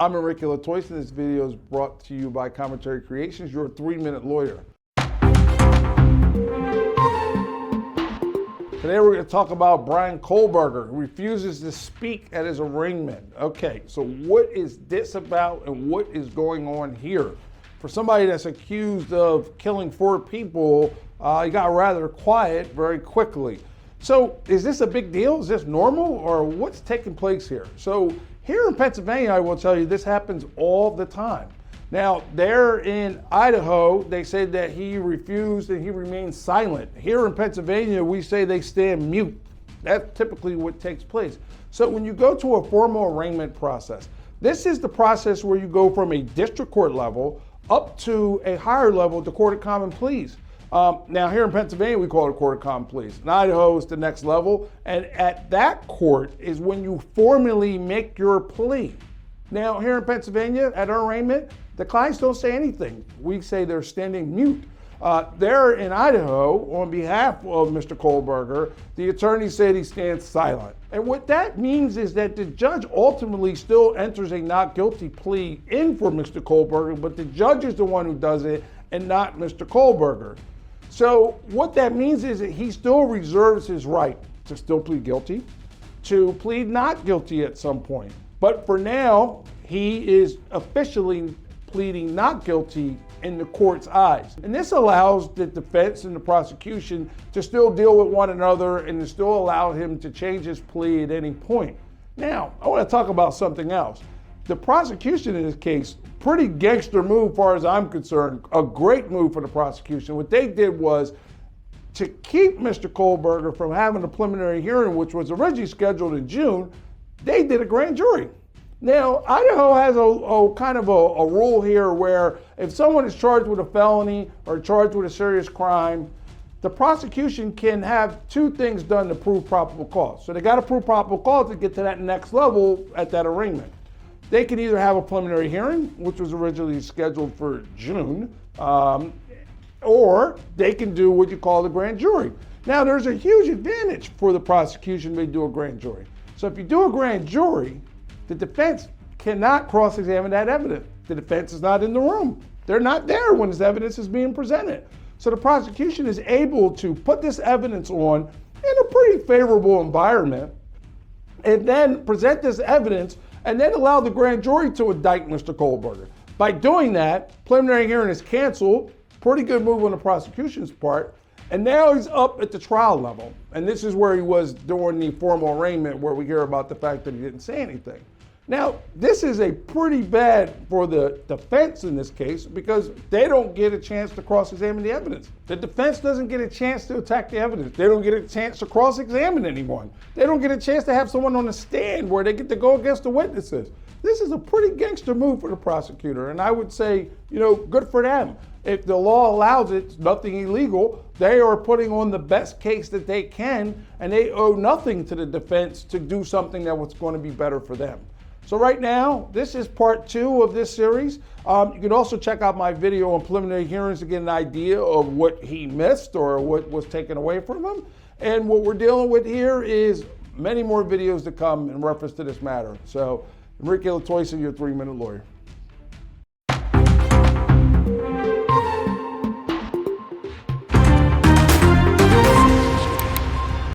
I'm Enrique Latoison. This video is brought to you by Commentary Creations, your 3-minute lawyer. Today we're going to talk about Bryan Kohberger, who refuses to speak at his arraignment. Okay, so what is this about and what is going on here? For somebody that's accused of killing 4 people, he got rather quiet very quickly. So is this a big deal? Is this normal, or what's taking place here? So here in Pennsylvania, I will tell you, this happens all the time. Now, there in Idaho, they said that he refused and he remained silent. Here in Pennsylvania, we say they stand mute. That's typically what takes place. So when you go to a formal arraignment process, this is the process where you go from a district court level up to a higher level, the Court of Common Pleas. Now here in Pennsylvania, we call it a Court of Common Pleas. In Idaho, it's the next level. And at that court is when you formally make your plea. Now here in Pennsylvania, at our arraignment, the clients don't say anything. We say they're standing mute. There in Idaho, on behalf of Mr. Kohberger, the attorney said he stands silent. And what that means is that the judge ultimately still enters a not guilty plea in for Mr. Kohberger, but the judge is the one who does it and not Mr. Kohberger. So what that means is that he still reserves his right to still plead guilty, to plead not guilty at some point. But for now, he is officially pleading not guilty in the court's eyes. And this allows the defense and the prosecution to still deal with one another and to still allow him to change his plea at any point. Now, I want to talk about something else. The prosecution in this case, pretty gangster move as far as I'm concerned, a great move for the prosecution. What they did was to keep Mr. Kohberger from having a preliminary hearing, which was originally scheduled in June, they did a grand jury. Now, Idaho has a kind of a rule here where if someone is charged with a felony or charged with a serious crime, the prosecution can have 2 things done to prove probable cause. So they got to prove probable cause to get to that next level at that arraignment. They can either have a preliminary hearing, which was originally scheduled for June, or they can do what you call the grand jury. Now, there's a huge advantage for the prosecution when they do a grand jury. So if you do a grand jury, the defense cannot cross-examine that evidence. The defense is not in the room. They're not there when this evidence is being presented. So the prosecution is able to put this evidence on in a pretty favorable environment and then present this evidence and then allow the grand jury to indict Mr. Kohberger. By doing that, preliminary hearing is canceled. Pretty good move on the prosecution's part. And now he's up at the trial level. And this is where he was during the formal arraignment, where we hear about the fact that he didn't say anything. Now, this is a pretty bad for the defense in this case because they don't get a chance to cross-examine the evidence. The defense doesn't get a chance to attack the evidence. They don't get a chance to cross-examine anyone. They don't get a chance to have someone on the stand where they get to go against the witnesses. This is a pretty gangster move for the prosecutor, and I would say, good for them. If the law allows it, it's nothing illegal. They are putting on the best case that they can, and they owe nothing to the defense to do something that was going to be better for them. So right now, this is part 2 of this series. You can also check out my video on preliminary hearings to get an idea of what he missed or what was taken away from him. And what we're dealing with here is many more videos to come in reference to this matter. So Enrique Latoison, your 3-minute lawyer.